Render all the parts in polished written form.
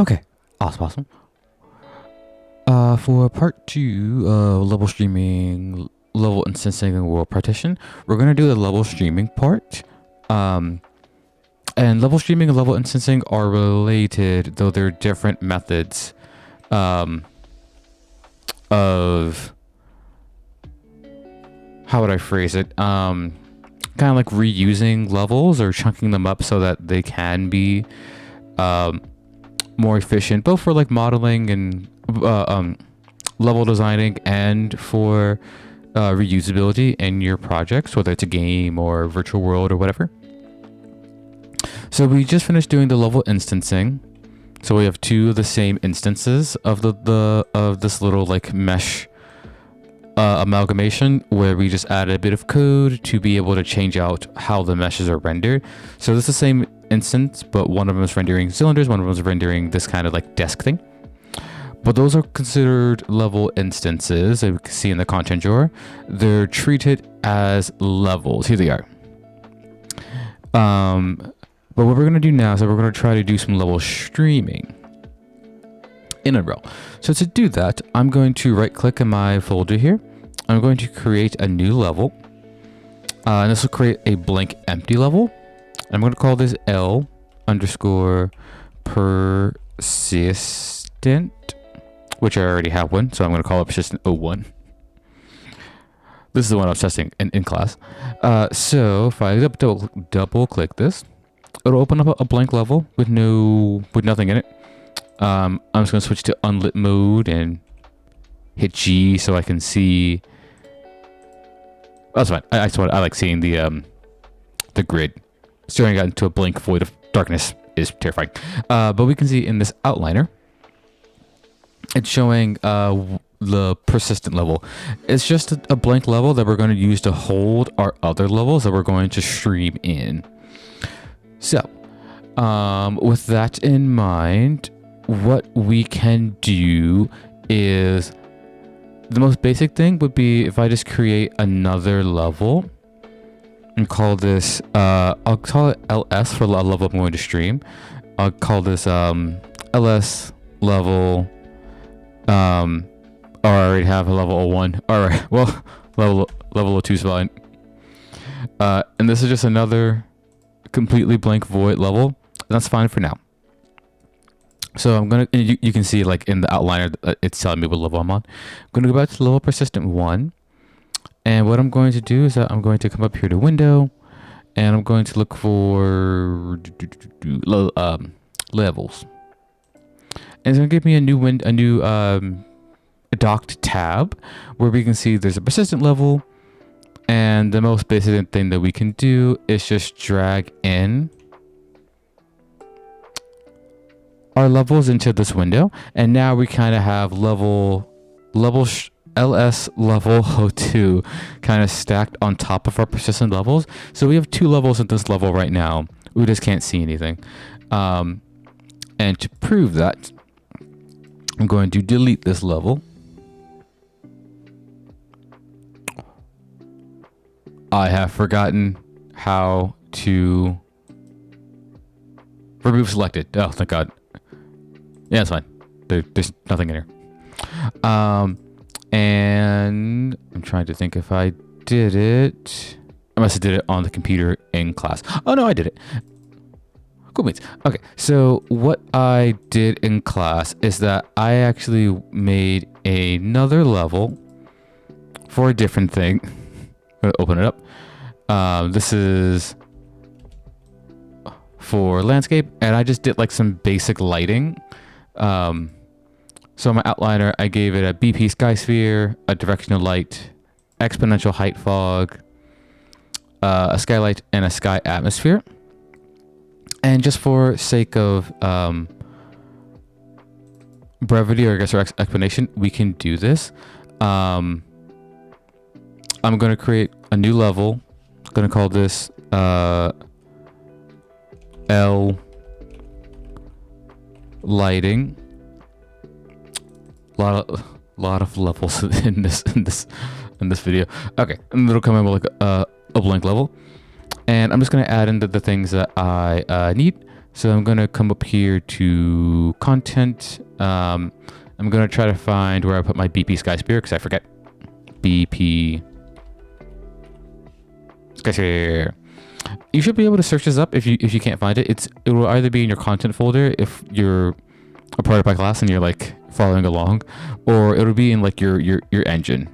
Okay, awesome. For part 2 of level streaming, level instancing, and world partition, we're gonna do the level streaming part. And level streaming and level instancing are related, though they're different methods of, how would I phrase it? Kind of like reusing levels or chunking them up so that they can be more efficient, both for like modeling and level designing and for reusability in your projects, whether it's a game or virtual world or whatever. So we just finished doing the level instancing. So we have two of the same instances of of this little like mesh amalgamation, where we just added a bit of code to be able to change out how the meshes are rendered. So this is the same instance, but one of them is rendering cylinders, one of them is rendering this kind of like desk thing. But those are considered level instances, as we can see in the content drawer. They're treated as levels. Here they are. But what we're going to do now is that we're going to try to do some level streaming in Unreal. So to do that, I'm going to right click in my folder here. I'm going to create a new level. And this will create a blank empty level. I'm going to call this L underscore persistent, which I already have one. So I'm going to call it persistent 01. This is the one I was testing in class. So if I double click this, it'll open up a blank level with nothing in it. I'm just going to switch to unlit mode and hit G so I can see. That's fine. I like seeing the grid. Staring out into a blank void of darkness is terrifying. But we can see in this outliner, it's showing the persistent level. It's just a blank level that we're going to use to hold our other levels that we're going to stream in. So, with that in mind, what we can do is, the most basic thing would be if I just create another level and call this, I'll call it LS for the level I'm going to stream. I'll call this LS level, I already have a level 01. Alright, well, level 02 is fine. And this is just another completely blank void level, and that's fine for now. So I'm gonna, you can see like in the outliner, it's telling me what level I'm on. I'm gonna go back to level persistent 1, and what I'm going to do is that I'm going to come up here to window, and I'm going to look for levels, and it's gonna give me a new docked tab where we can see there's a persistent level. And the most basic thing that we can do is just drag in our levels into this window. And now we kind of have LS level 02 kind of stacked on top of our persistent levels. So we have two levels at this level right now. We just can't see anything. And to prove that, I'm going to delete this level. I have forgotten how to remove selected. Oh, thank God. Yeah, it's fine. There's nothing in here. And I'm trying to think if I did it. I must have did it on the computer in class. Oh, no, I did it. Cool beans. Okay, so what I did in class is that I actually made another level for a different thing. I'm gonna open it up. This is for landscape, and I just did like some basic lighting. So my outliner, I gave it a BP sky sphere, a directional light, exponential height fog, a skylight, and a sky atmosphere. And just for sake of brevity, or I guess, or explanation, we can do this. I'm going to create a new level. I'm going to call this L lighting. Lot of levels in this video. Okay, and it'll come in with like a blank level. And I'm just going to add in the things that I need. So I'm going to come up here to content. I'm going to try to find where I put my BP Sky Spear because I forget. BP Sky Spear. You should be able to search this up if you can't find it. It will either be in your content folder if you're a part of my class and you're like following along, or it'll be in like your engine.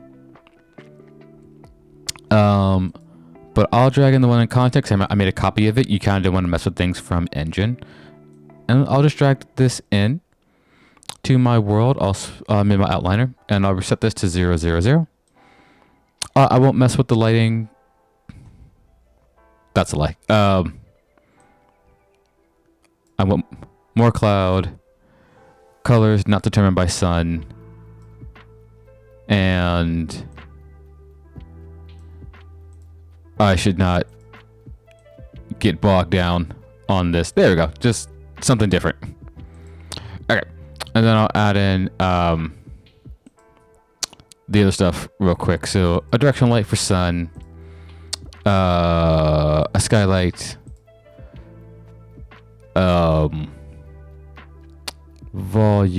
But I'll drag in the one in context. I made a copy of it. You kind of want to mess with things from engine, and I'll just drag this in to my world. I'll in my outliner, and I'll reset this to 0, 0, 0. I won't mess with the lighting. That's a lie. I want more cloud, colors not determined by sun, and I should not get bogged down on this. There we go. Just something different. Okay. And then I'll add in the other stuff real quick. So a directional light for sun, a skylight, volume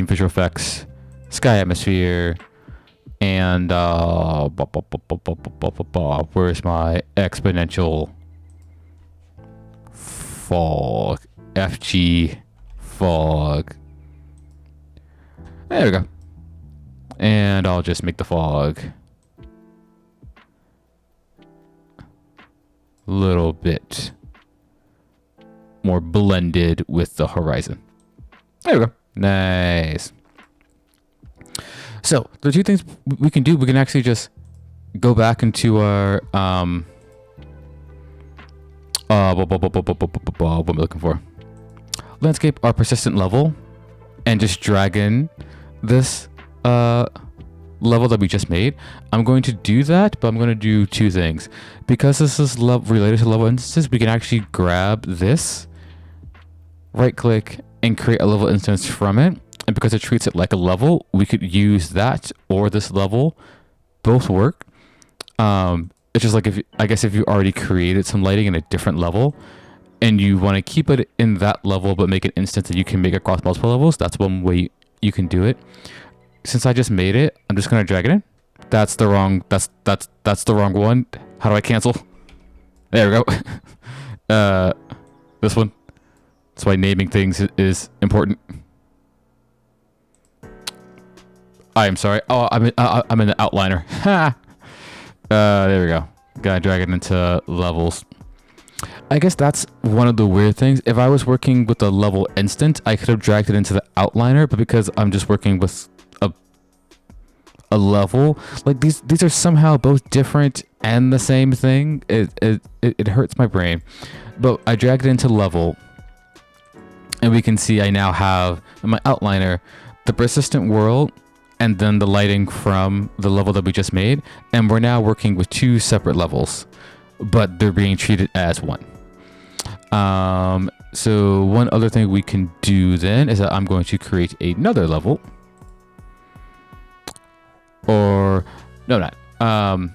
visual effects, sky atmosphere, and where's my exponential fog? FG fog. There we go. And I'll just make the fog a little bit more blended with the horizon. There we go. Nice. So the two things we can do, we can actually just go back into our what am I looking for? Landscape, our persistent level, and just drag in this level that we just made. I'm going to do that, but I'm going to do two things. Because this is related to level instances, we can actually grab this, right click, and create a level instance from it. And because it treats it like a level, we could use that or this level. Both work. It's just like if you already created some lighting in a different level and you want to keep it in that level but make an instance that you can make across multiple levels, that's one way you can do it. Since I just made it, I'm just gonna drag it in. That's the wrong one. How do I cancel? There we go. This one. That's why naming things is important. I'm sorry. Oh, I'm in the outliner. Ha! There we go. Gotta drag it into levels. I guess that's one of the weird things. If I was working with a level instant, I could have dragged it into the outliner, but because I'm just working with a level, like these are somehow both different and the same thing. It hurts my brain. But I dragged it into level, and we can see I now have in my outliner the persistent world and then the lighting from the level that we just made, and we're now working with two separate levels, but they're being treated as one. So one other thing we can do then is that I'm going to create another level, or no, not. I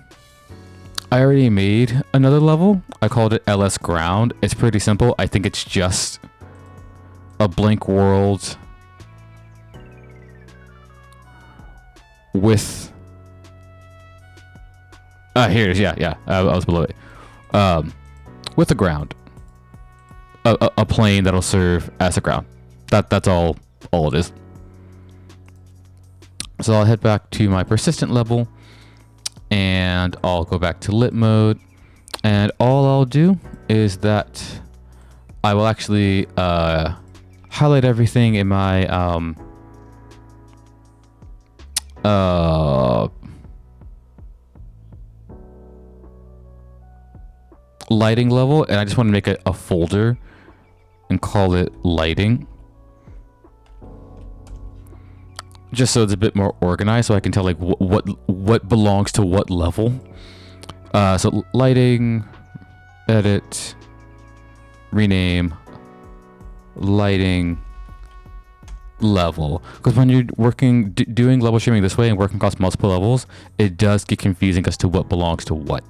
already made another level. I called it LS Ground. It's pretty simple. I think it's just a blank world with here it is. Yeah, I was below it. With the ground, a plane that'll serve as a ground. That's all it is. So I'll head back to my persistent level, and I'll go back to lit mode, and all I'll do is that I will actually highlight everything in my lighting level, and I just want to make a folder and call it lighting, just so it's a bit more organized, so I can tell like what belongs to what level. So lighting, edit, rename, lighting level, because when you're working doing level streaming this way and working across multiple levels, it does get confusing as to what belongs to what.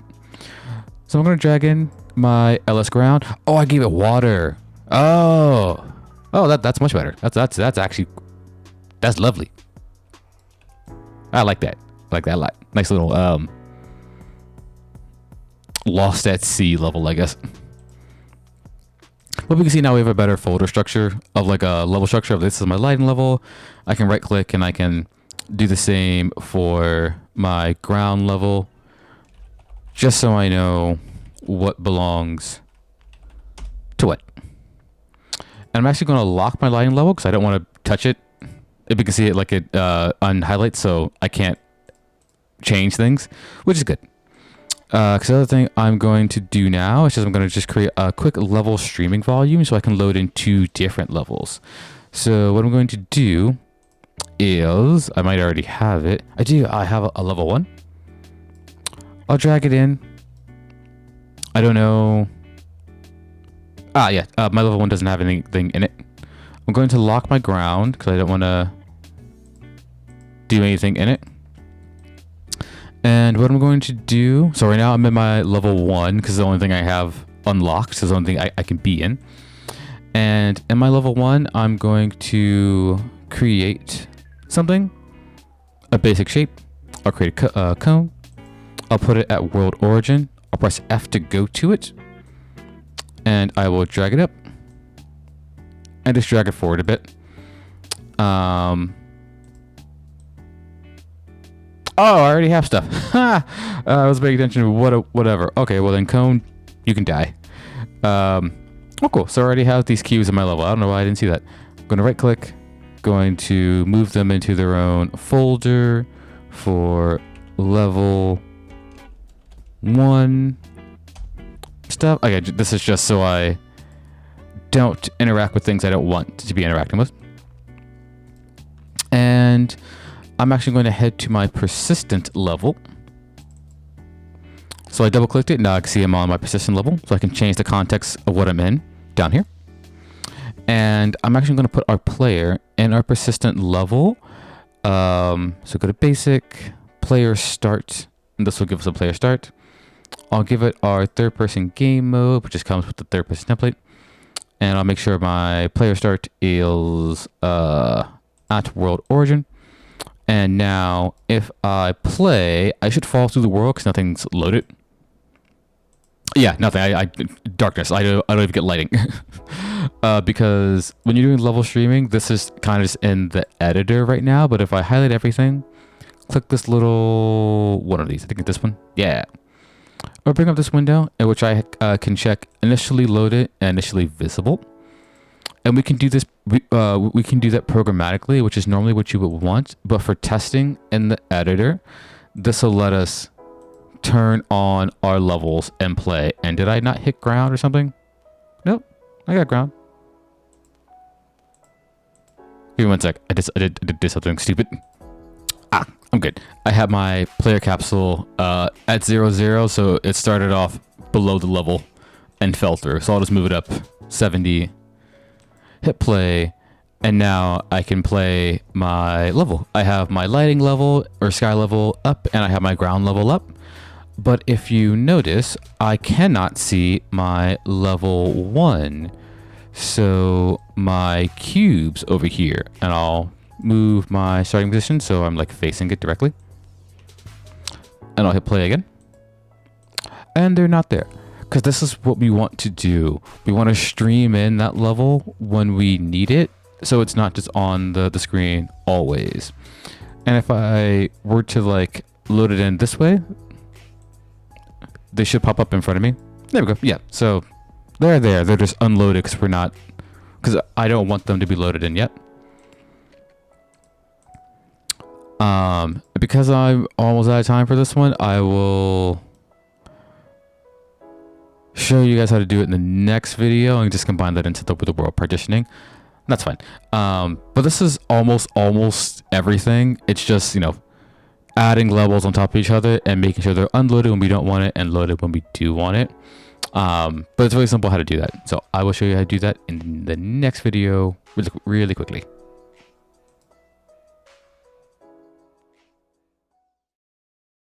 So I'm going to drag in my LS ground. Oh, I gave it water. Oh, oh, that's much better. That's actually, that's lovely. I like that. I like that a lot. Nice little lost at sea level, I guess. But we can see now we have a better folder structure of like a level structure of this is my lighting level. I can right click and I can do the same for my ground level, just so I know what belongs to what. And I'm actually going to lock my lighting level because I don't want to touch it. If you can see it like it unhighlights, so I can't change things, which is good. Because the other thing I'm going to do now is just I'm going to just create a quick level streaming volume so I can load in 2 different levels. So what I'm going to do is, I might already have it. I have a level 1. I'll drag it in. I don't know. Yeah, my level 1 doesn't have anything in it. I'm going to lock my ground because I don't want to do anything in it. And what I'm going to do, so right now I'm in my level 1 because the only thing I have unlocked, so the only thing I can be in. And in my level 1, I'm going to create something, a basic shape. I'll create a cone. I'll put it at world origin. I'll press F to go to it. And I will drag it up. And just drag it forward a bit. Oh, I already have stuff. I was paying attention to whatever. Okay, well then cone, you can die. Oh cool, so I already have these cubes in my level. I don't know why I didn't see that. I'm going to right click, going to move them into their own folder for level 1 stuff. Okay, this is just so I don't interact with things I don't want to be interacting with. And I'm actually going to head to my persistent level. So I double clicked it. Now I can see I'm on my persistent level. So I can change the context of what I'm in down here. And I'm actually going to put our player in our persistent level. So go to basic, player start. And this will give us a player start. I'll give it our third person game mode, which just comes with the third person template. And I'll make sure my player start is at world origin. And now, if I play, I should fall through the world because nothing's loaded. Yeah, nothing. Darkness. I don't even get lighting. Because when you're doing level streaming, this is kind of just in the editor right now. But if I highlight everything, click this little one of these. I think it's this one. Yeah. Or bring up this window in which I can check initially loaded and initially visible. And we can do this. We can do that programmatically, which is normally what you would want. But for testing in the editor, this will let us turn on our levels and play. And did I not hit ground or something? Nope, I got ground. Give me 1 sec. I did something stupid. I'm good. I have my player capsule at 0, so it started off below the level and fell through. So I'll just move it up 70. Hit play, and now I can play my level. I have my lighting level or sky level up, and I have my ground level up. But if you notice, I cannot see my level 1. So my cube's over here, and I'll move my starting position so I'm like facing it directly. And I'll hit play again. And they're not there. Because this is what we want to do. We want to stream in that level when we need it, so it's not just on the screen always. And if I were to like load it in this way, they should pop up in front of me. There we go. Yeah, so they're there. They're just unloaded because I don't want them to be loaded in yet. Because I'm almost out of time for this one, I will show you guys how to do it in the next video and just combine that into the world partitioning. That's fine. But this is almost everything. It's just, adding levels on top of each other and making sure they're unloaded when we don't want it and loaded when we do want it. But it's really simple how to do that. So I will show you how to do that in the next video really quickly.